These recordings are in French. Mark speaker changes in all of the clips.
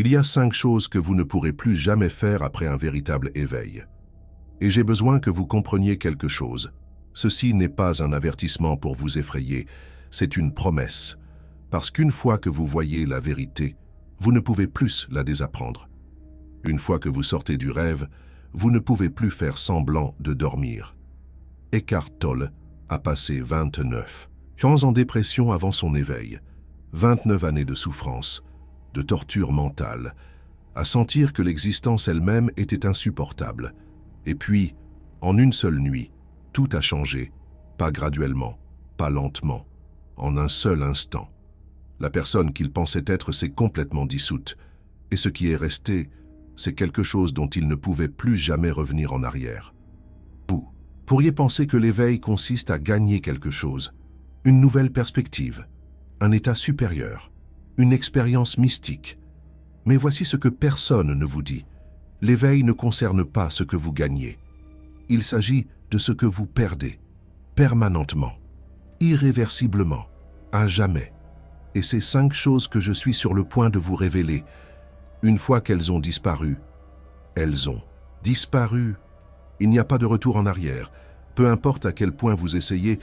Speaker 1: Il y a 5 choses que vous ne pourrez plus jamais faire après un véritable éveil. Et j'ai besoin que vous compreniez quelque chose. Ceci n'est pas un avertissement pour vous effrayer, c'est une promesse. Parce qu'une fois que vous voyez la vérité, vous ne pouvez plus la désapprendre. Une fois que vous sortez du rêve, vous ne pouvez plus faire semblant de dormir. Eckhart Tolle a passé 29 ans en dépression avant son éveil, 29 années de souffrance, de torture mentale, à sentir que l'existence elle-même était insupportable. Et puis, en une seule nuit, tout a changé, pas graduellement, pas lentement, en un seul instant. La personne qu'il pensait être s'est complètement dissoute, et ce qui est resté, c'est quelque chose dont il ne pouvait plus jamais revenir en arrière. Vous pourriez penser que l'éveil consiste à gagner quelque chose, une nouvelle perspective, un état supérieur, une expérience mystique. Mais voici ce que personne ne vous dit. L'éveil ne concerne pas ce que vous gagnez. Il s'agit de ce que vous perdez, permanemment, irréversiblement, à jamais. Et ces 5 choses que je suis sur le point de vous révéler, une fois qu'elles ont disparu, elles ont disparu. Il n'y a pas de retour en arrière. Peu importe à quel point vous essayez,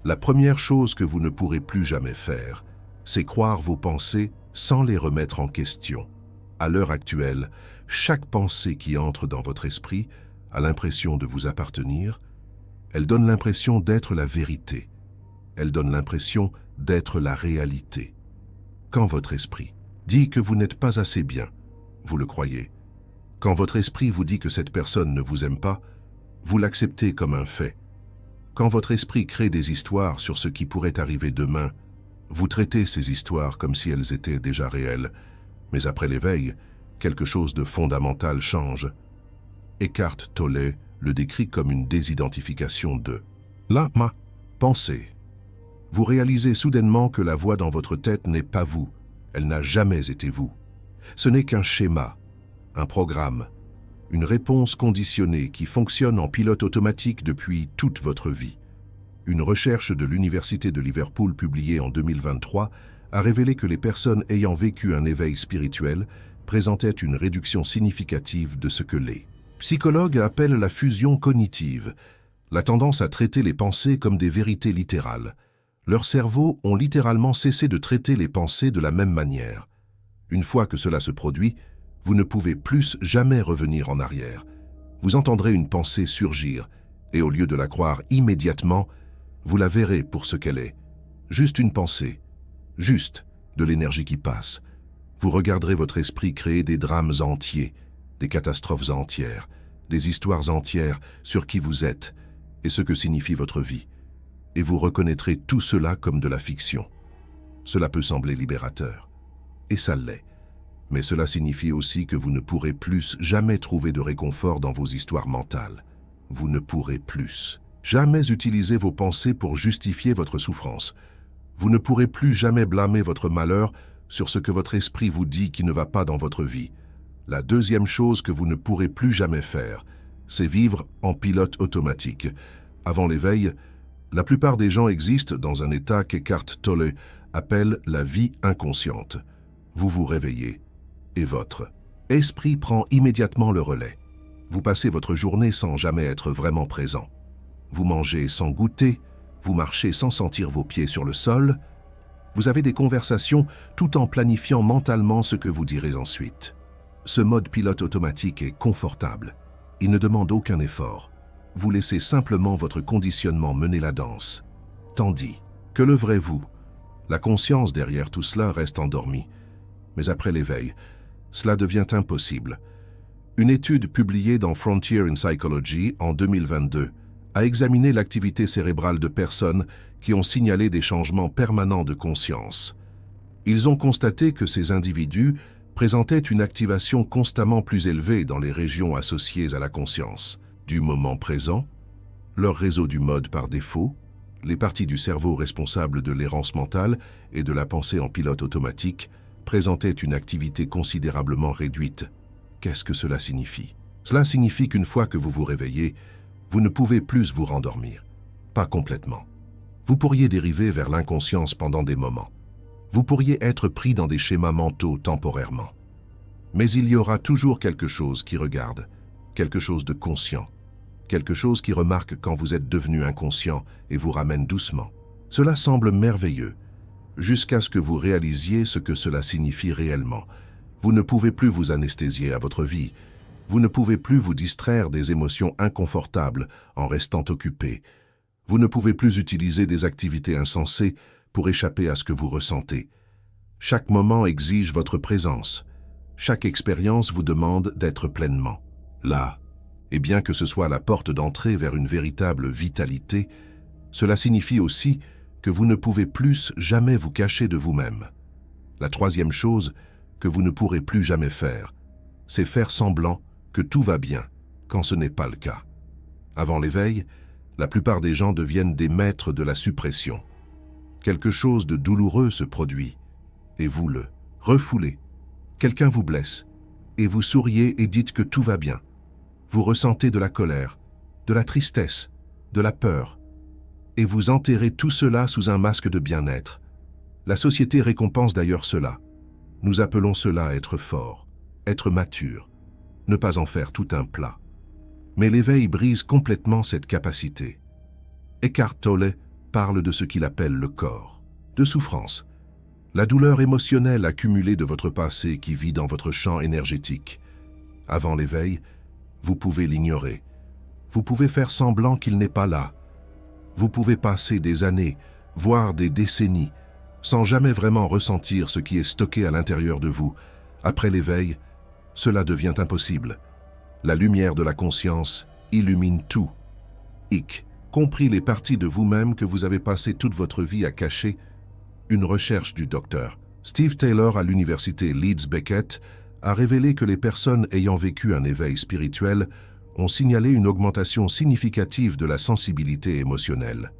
Speaker 1: la première chose que vous ne pourrez plus jamais faire, c'est croire vos pensées sans les remettre en question. À l'heure actuelle, chaque pensée qui entre dans votre esprit a l'impression de vous appartenir. Elle donne l'impression d'être la vérité. Elle donne l'impression d'être la réalité. Quand votre esprit dit que vous n'êtes pas assez bien, vous le croyez. Quand votre esprit vous dit que cette personne ne vous aime pas, vous l'acceptez comme un fait. Quand votre esprit crée des histoires sur ce qui pourrait arriver demain, vous traitez ces histoires comme si elles étaient déjà réelles. Mais après l'éveil, quelque chose de fondamental change. Eckhart Tolle le décrit comme une désidentification de la pensée. Vous réalisez soudainement que la voix dans votre tête n'est pas vous, elle n'a jamais été vous. Ce n'est qu'un schéma, un programme, une réponse conditionnée qui fonctionne en pilote automatique depuis toute votre vie. Une recherche de l'Université de Liverpool publiée en 2023 a révélé que les personnes ayant vécu un éveil spirituel présentaient une réduction significative de ce que les psychologues appellent la fusion cognitive, la tendance à traiter les pensées comme des vérités littérales. Leurs cerveaux ont littéralement cessé de traiter les pensées de la même manière. Une fois que cela se produit, vous ne pouvez plus jamais revenir en arrière. Vous entendrez une pensée surgir, et au lieu de la croire immédiatement, vous la verrez pour ce qu'elle est. Juste une pensée, juste de l'énergie qui passe. Vous regarderez votre esprit créer des drames entiers, des catastrophes entières, des histoires entières sur qui vous êtes et ce que signifie votre vie. Et vous reconnaîtrez tout cela comme de la fiction. Cela peut sembler libérateur, et ça l'est. Mais cela signifie aussi que vous ne pourrez plus jamais trouver de réconfort dans vos histoires mentales. Vous ne pourrez plus jamais utiliser vos pensées pour justifier votre souffrance. Vous ne pourrez plus jamais blâmer votre malheur sur ce que votre esprit vous dit qui ne va pas dans votre vie. La deuxième chose que vous ne pourrez plus jamais faire, c'est vivre en pilote automatique. Avant l'éveil, la plupart des gens existent dans un état qu'Eckhart Tolle appelle la vie inconsciente. Vous vous réveillez et votre esprit prend immédiatement le relais. Vous passez votre journée sans jamais être vraiment présent. Vous mangez sans goûter, vous marchez sans sentir vos pieds sur le sol. Vous avez des conversations tout en planifiant mentalement ce que vous direz ensuite. Ce mode pilote automatique est confortable. Il ne demande aucun effort. Vous laissez simplement votre conditionnement mener la danse. Tandis que le vrai vous, la conscience derrière tout cela reste endormie. Mais après l'éveil, cela devient impossible. Une étude publiée dans Frontier in Psychology en 2022 a examiné l'activité cérébrale de personnes qui ont signalé des changements permanents de conscience. Ils ont constaté que ces individus présentaient une activation constamment plus élevée dans les régions associées à la conscience. Du moment présent, leur réseau du mode par défaut, les parties du cerveau responsables de l'errance mentale et de la pensée en pilote automatique présentaient une activité considérablement réduite. Qu'est-ce que cela signifie? Cela signifie qu'une fois que vous vous réveillez, vous ne pouvez plus vous rendormir. Pas complètement. Vous pourriez dériver vers l'inconscience pendant des moments. Vous pourriez être pris dans des schémas mentaux temporairement. Mais il y aura toujours quelque chose qui regarde, quelque chose de conscient, quelque chose qui remarque quand vous êtes devenu inconscient et vous ramène doucement. Cela semble merveilleux, jusqu'à ce que vous réalisiez ce que cela signifie réellement. Vous ne pouvez plus vous anesthésier à votre vie. Vous ne pouvez plus vous distraire des émotions inconfortables en restant occupé. Vous ne pouvez plus utiliser des activités insensées pour échapper à ce que vous ressentez. Chaque moment exige votre présence. Chaque expérience vous demande d'être pleinement là. Et bien que ce soit la porte d'entrée vers une véritable vitalité, cela signifie aussi que vous ne pouvez plus jamais vous cacher de vous-même. La troisième chose que vous ne pourrez plus jamais faire, c'est faire semblant que tout va bien quand ce n'est pas le cas. Avant l'éveil, la plupart des gens deviennent des maîtres de la suppression. Quelque chose de douloureux se produit, et vous le refoulez. Quelqu'un vous blesse, et vous souriez et dites que tout va bien. Vous ressentez de la colère, de la tristesse, de la peur, et vous enterrez tout cela sous un masque de bien-être. La société récompense d'ailleurs cela. Nous appelons cela être fort, être mature, ne pas en faire tout un plat. Mais l'éveil brise complètement cette capacité. Eckhart Tolle parle de ce qu'il appelle le corps, de souffrance, la douleur émotionnelle accumulée de votre passé qui vit dans votre champ énergétique. Avant l'éveil, vous pouvez l'ignorer. Vous pouvez faire semblant qu'il n'est pas là. Vous pouvez passer des années, voire des décennies, sans jamais vraiment ressentir ce qui est stocké à l'intérieur de vous. Après l'éveil, cela devient impossible. La lumière de la conscience illumine tout. Compris les parties de vous-même que vous avez passé toute votre vie à cacher. Une recherche du docteur Steve Taylor à l'université Leeds Beckett a révélé que les personnes ayant vécu un éveil spirituel ont signalé une augmentation significative de la sensibilité émotionnelle.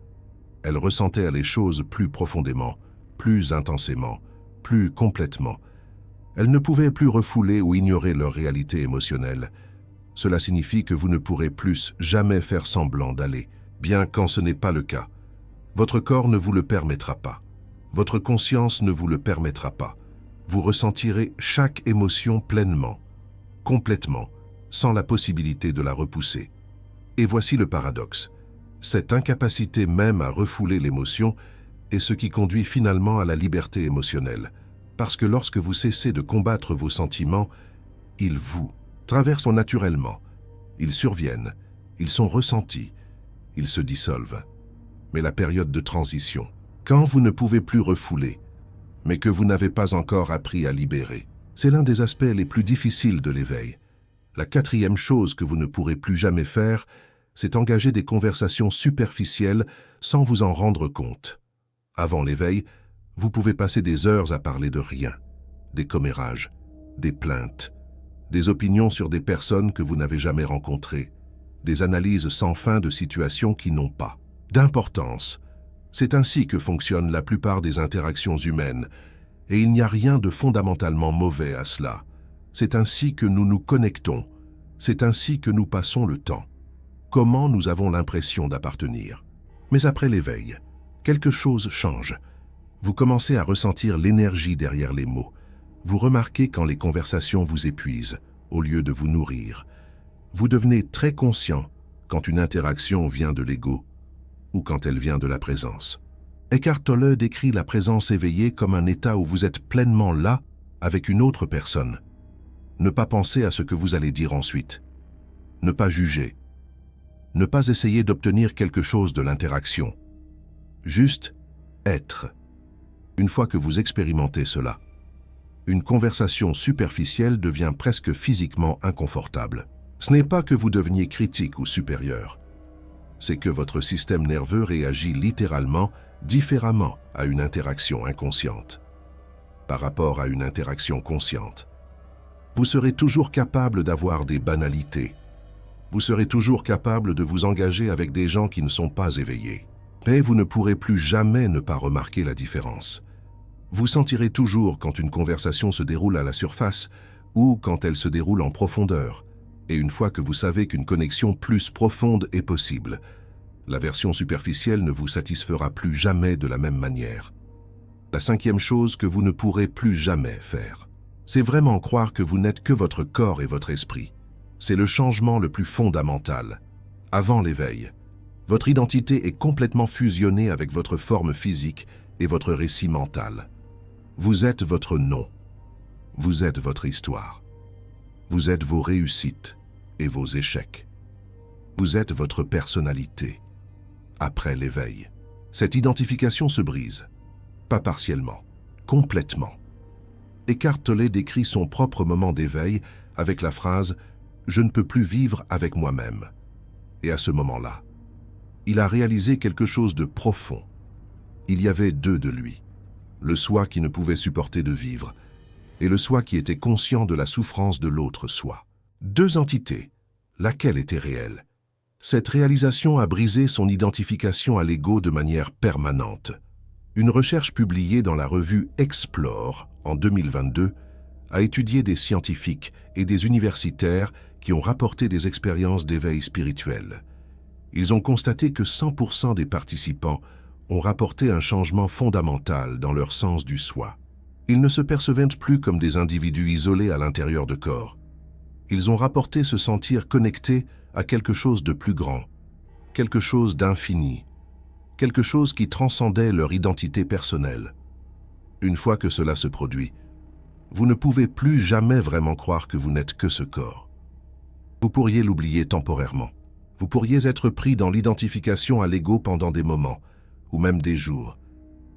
Speaker 1: Elles ressentaient les choses plus profondément, plus intensément, plus complètement. Elles ne pouvaient plus refouler ou ignorer leur réalité émotionnelle. Cela signifie que vous ne pourrez plus jamais faire semblant d'aller, bien quand ce n'est pas le cas. Votre corps ne vous le permettra pas. Votre conscience ne vous le permettra pas. Vous ressentirez chaque émotion pleinement, complètement, sans la possibilité de la repousser. Et voici le paradoxe. Cette incapacité même à refouler l'émotion est ce qui conduit finalement à la liberté émotionnelle. Parce que lorsque vous cessez de combattre vos sentiments, ils vous traversent naturellement. Ils surviennent, ils sont ressentis, ils se dissolvent. Mais la période de transition, quand vous ne pouvez plus refouler, mais que vous n'avez pas encore appris à libérer, c'est l'un des aspects les plus difficiles de l'éveil. La quatrième chose que vous ne pourrez plus jamais faire, c'est engager des conversations superficielles sans vous en rendre compte. Avant l'éveil, vous pouvez passer des heures à parler de rien, des commérages, des plaintes, des opinions sur des personnes que vous n'avez jamais rencontrées, des analyses sans fin de situations qui n'ont pas d'importance. C'est ainsi que fonctionnent la plupart des interactions humaines, et il n'y a rien de fondamentalement mauvais à cela. C'est ainsi que nous nous connectons, c'est ainsi que nous passons le temps. Comment nous avons l'impression d'appartenir. Mais après l'éveil, quelque chose change. Vous commencez à ressentir l'énergie derrière les mots. Vous remarquez quand les conversations vous épuisent, au lieu de vous nourrir. Vous devenez très conscient quand une interaction vient de l'ego ou quand elle vient de la présence. Eckhart Tolle décrit la présence éveillée comme un état où vous êtes pleinement là avec une autre personne. Ne pas penser à ce que vous allez dire ensuite. Ne pas juger. Ne pas essayer d'obtenir quelque chose de l'interaction. Juste être. Une fois que vous expérimentez cela, une conversation superficielle devient presque physiquement inconfortable. Ce n'est pas que vous deveniez critique ou supérieur. C'est que votre système nerveux réagit littéralement différemment à une interaction inconsciente par rapport à une interaction consciente. Vous serez toujours capable d'avoir des banalités. Vous serez toujours capable de vous engager avec des gens qui ne sont pas éveillés. Mais vous ne pourrez plus jamais ne pas remarquer la différence. Vous sentirez toujours quand une conversation se déroule à la surface ou quand elle se déroule en profondeur. Et une fois que vous savez qu'une connexion plus profonde est possible, la version superficielle ne vous satisfera plus jamais de la même manière. La cinquième chose que vous ne pourrez plus jamais faire, C'est vraiment croire que vous n'êtes que votre corps et votre esprit. C'est le changement le plus fondamental. Avant l'éveil, votre identité est complètement fusionnée avec votre forme physique et votre récit mental. Vous êtes votre nom. Vous êtes votre histoire. Vous êtes vos réussites et vos échecs. Vous êtes votre personnalité. Après l'éveil, cette identification se brise. Pas partiellement, complètement. Eckhart Tolle décrit son propre moment d'éveil avec la phrase « Je ne peux plus vivre avec moi-même ». Et à ce moment-là, il a réalisé quelque chose de profond. Il y avait deux de lui, le soi qui ne pouvait supporter de vivre et le soi qui était conscient de la souffrance de l'autre soi. Deux entités, laquelle était réelle. Cette réalisation a brisé son identification à l'ego de manière permanente. Une recherche publiée dans la revue Explore en 2022 a étudié des scientifiques et des universitaires qui ont rapporté des expériences d'éveil spirituel. Ils ont constaté que 100% des participants ont rapporté un changement fondamental dans leur sens du soi. Ils ne se percevaient plus comme des individus isolés à l'intérieur de corps. Ils ont rapporté se sentir connectés à quelque chose de plus grand, quelque chose d'infini, quelque chose qui transcendait leur identité personnelle. Une fois que cela se produit, vous ne pouvez plus jamais vraiment croire que vous n'êtes que ce corps. Vous pourriez l'oublier temporairement. Vous pourriez être pris dans l'identification à l'ego pendant des moments, ou même des jours.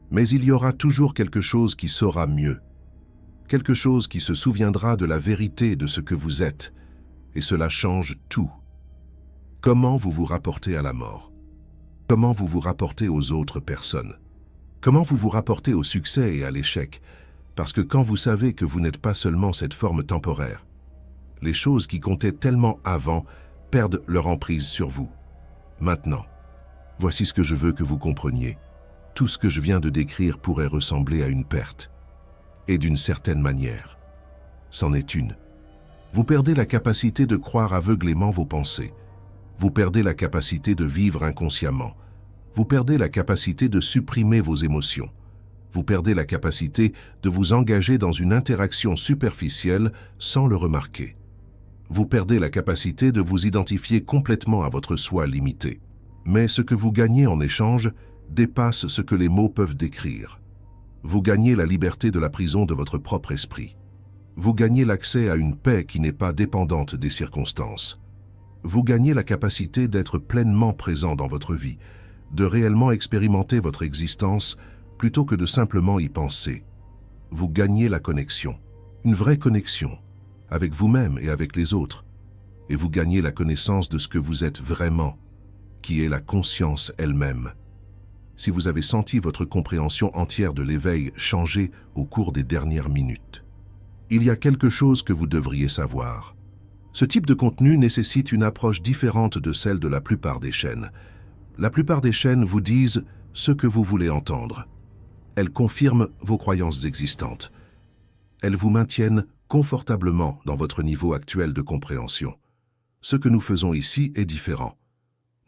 Speaker 1: Mais il y aura toujours quelque chose qui saura mieux, quelque chose qui se souviendra de la vérité de ce que vous êtes, et cela change tout. Comment vous vous rapportez à la mort? Comment vous vous rapportez aux autres personnes? Comment vous vous rapportez au succès et à l'échec? Parce que quand vous savez que vous n'êtes pas seulement cette forme temporaire, les choses qui comptaient tellement avant perdent leur emprise sur vous. Maintenant, voici ce que je veux que vous compreniez. Tout ce que je viens de décrire pourrait ressembler à une perte. Et d'une certaine manière, c'en est une. Vous perdez la capacité de croire aveuglément vos pensées. Vous perdez la capacité de vivre inconsciemment. Vous perdez la capacité de supprimer vos émotions. Vous perdez la capacité de vous engager dans une interaction superficielle sans le remarquer. Vous perdez la capacité de vous identifier complètement à votre soi limité. Mais ce que vous gagnez en échange dépasse ce que les mots peuvent décrire. Vous gagnez la liberté de la prison de votre propre esprit. Vous gagnez l'accès à une paix qui n'est pas dépendante des circonstances. Vous gagnez la capacité d'être pleinement présent dans votre vie, de réellement expérimenter votre existence plutôt que de simplement y penser. Vous gagnez la connexion, une vraie connexion, avec vous-même et avec les autres, et vous gagnez la connaissance de ce que vous êtes vraiment, qui est la conscience elle-même. Si vous avez senti votre compréhension entière de l'éveil changer au cours des dernières minutes, il y a quelque chose que vous devriez savoir. Ce type de contenu nécessite une approche différente de celle de la plupart des chaînes. La plupart des chaînes vous disent ce que vous voulez entendre. Elles confirment vos croyances existantes. Elles vous maintiennent confortablement dans votre niveau actuel de compréhension. Ce que nous faisons ici est différent.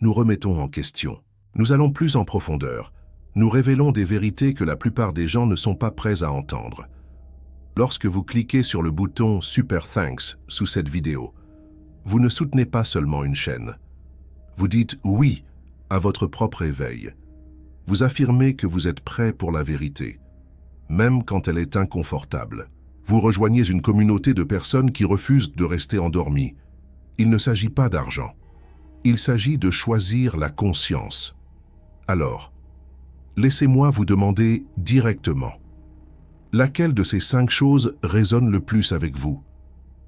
Speaker 1: Nous remettons en question. Nous allons plus en profondeur. Nous révélons des vérités que la plupart des gens ne sont pas prêts à entendre. Lorsque vous cliquez sur le bouton « Super Thanks » sous cette vidéo, vous ne soutenez pas seulement une chaîne. Vous dites « oui » à votre propre éveil. Vous affirmez que vous êtes prêt pour la vérité, même quand elle est inconfortable. Vous rejoignez une communauté de personnes qui refusent de rester endormies. Il ne s'agit pas d'argent. Il s'agit de choisir la conscience. Alors, laissez-moi vous demander directement, laquelle de ces 5 choses résonne le plus avec vous?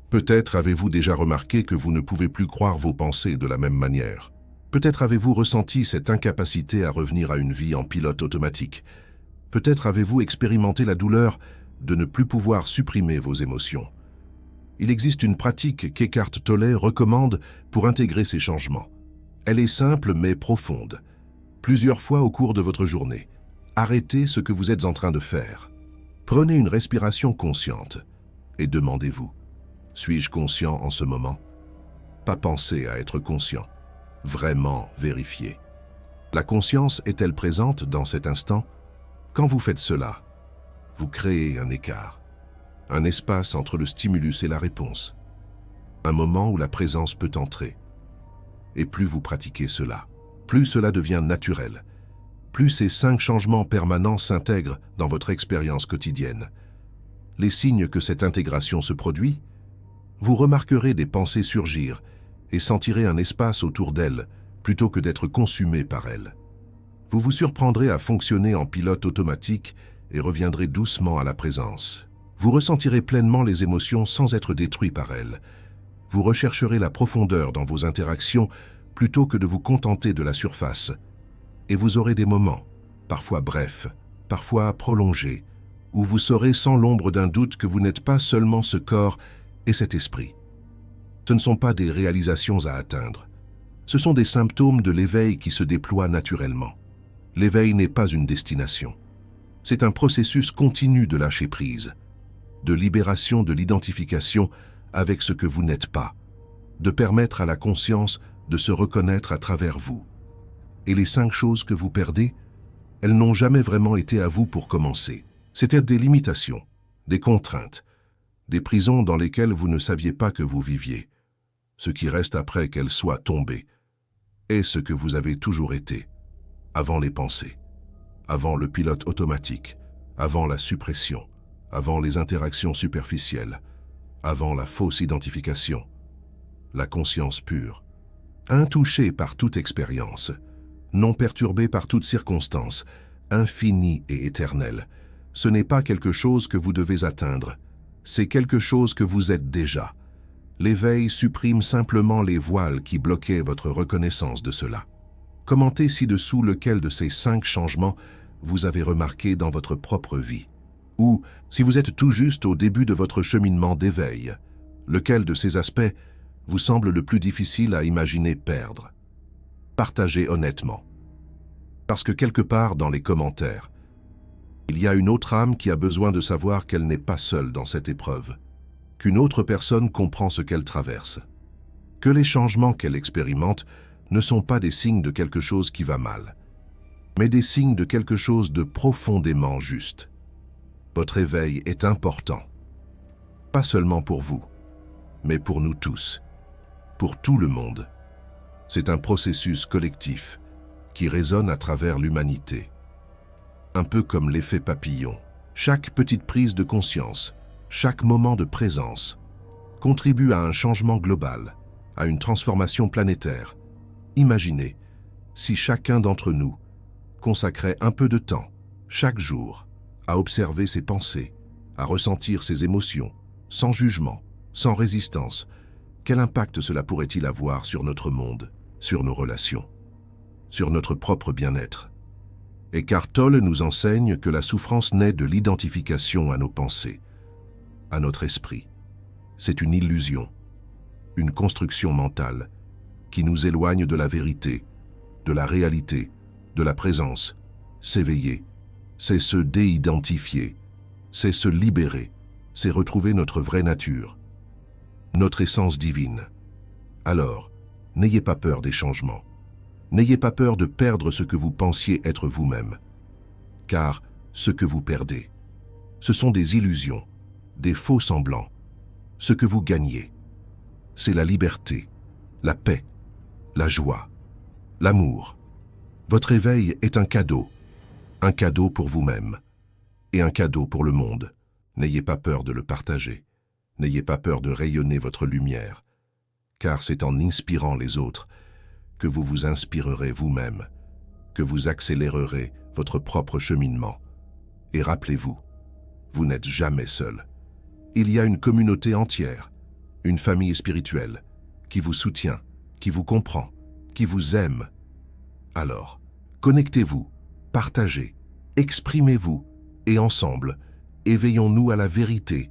Speaker 1: Peut-être avez-vous déjà remarqué que vous ne pouvez plus croire vos pensées de la même manière. Peut-être avez-vous ressenti cette incapacité à revenir à une vie en pilote automatique. Peut-être avez-vous expérimenté la douleur de ne plus pouvoir supprimer vos émotions. Il existe une pratique qu'Eckhart Tolle recommande pour intégrer ces changements. Elle est simple mais profonde. Plusieurs fois au cours de votre journée, arrêtez ce que vous êtes en train de faire. Prenez une respiration consciente et demandez-vous, suis-je conscient en ce moment? Pas penser à être conscient, vraiment vérifier. La conscience est-elle présente dans cet instant? Quand vous faites cela, vous créez un écart. un espace entre le stimulus et la réponse, un moment où la présence peut entrer. Et plus vous pratiquez cela, plus cela devient naturel, plus ces 5 changements permanents s'intègrent dans votre expérience quotidienne. Les signes que cette intégration se produit, vous remarquerez des pensées surgir et sentirez un espace autour d'elles plutôt que d'être consumé par elles. Vous vous surprendrez à fonctionner en pilote automatique et reviendrez doucement à la présence. Vous ressentirez pleinement les émotions sans être détruit par elles. Vous rechercherez la profondeur dans vos interactions plutôt que de vous contenter de la surface. Et vous aurez des moments, parfois brefs, parfois prolongés, où vous saurez sans l'ombre d'un doute que vous n'êtes pas seulement ce corps et cet esprit. Ce ne sont pas des réalisations à atteindre. Ce sont des symptômes de l'éveil qui se déploient naturellement. L'éveil n'est pas une destination. C'est un processus continu de lâcher prise, de libération de l'identification avec ce que vous n'êtes pas, de permettre à la conscience de se reconnaître à travers vous. Et les 5 choses que vous perdez, elles n'ont jamais vraiment été à vous pour commencer. C'était des limitations, des contraintes, des prisons dans lesquelles vous ne saviez pas que vous viviez. Ce qui reste après qu'elles soient tombées est ce que vous avez toujours été, avant les pensées, avant le pilote automatique, avant la suppression, avant les interactions superficielles, avant la fausse identification, la conscience pure, intouchée par toute expérience, non perturbée par toute circonstance, infinie et éternelle. Ce n'est pas quelque chose que vous devez atteindre, c'est quelque chose que vous êtes déjà. L'éveil supprime simplement les voiles qui bloquaient votre reconnaissance de cela. Commentez ci-dessous lequel de ces 5 changements vous avez remarqué dans votre propre vie. Ou, si vous êtes tout juste au début de votre cheminement d'éveil, lequel de ces aspects vous semble le plus difficile à imaginer perdre. Partagez honnêtement. Parce que quelque part dans les commentaires, il y a une autre âme qui a besoin de savoir qu'elle n'est pas seule dans cette épreuve, qu'une autre personne comprend ce qu'elle traverse, que les changements qu'elle expérimente ne sont pas des signes de quelque chose qui va mal, mais des signes de quelque chose de profondément juste. Votre éveil est important, pas seulement pour vous, mais pour nous tous, pour tout le monde. C'est un processus collectif qui résonne à travers l'humanité. Un peu comme l'effet papillon. Chaque petite prise de conscience, chaque moment de présence, contribue à un changement global, à une transformation planétaire. Imaginez si chacun d'entre nous consacrait un peu de temps, chaque jour, à observer ses pensées, à ressentir ses émotions, sans jugement, sans résistance. Quel impact cela pourrait-il avoir sur notre monde, sur nos relations, sur notre propre bien-être? Eckhart Tolle nous enseigne que la souffrance naît de l'identification à nos pensées, à notre esprit. C'est une illusion, une construction mentale qui nous éloigne de la vérité, de la réalité, de la présence. S'éveiller, c'est se déidentifier, c'est se libérer, c'est retrouver notre vraie nature, notre essence divine. Alors, n'ayez pas peur des changements. N'ayez pas peur de perdre ce que vous pensiez être vous-même. Car ce que vous perdez, ce sont des illusions, des faux semblants. Ce que vous gagnez, c'est la liberté, la paix, la joie, l'amour. Votre éveil est un cadeau pour vous-même et un cadeau pour le monde. N'ayez pas peur de le partager. N'ayez pas peur de rayonner votre lumière, car c'est en inspirant les autres que vous vous inspirerez vous-même, que vous accélérerez votre propre cheminement. Et rappelez-vous, vous n'êtes jamais seul. Il y a une communauté entière, une famille spirituelle, qui vous soutient, qui vous comprend, qui vous aime. Alors, connectez-vous, partagez, exprimez-vous, et ensemble, éveillons-nous à la vérité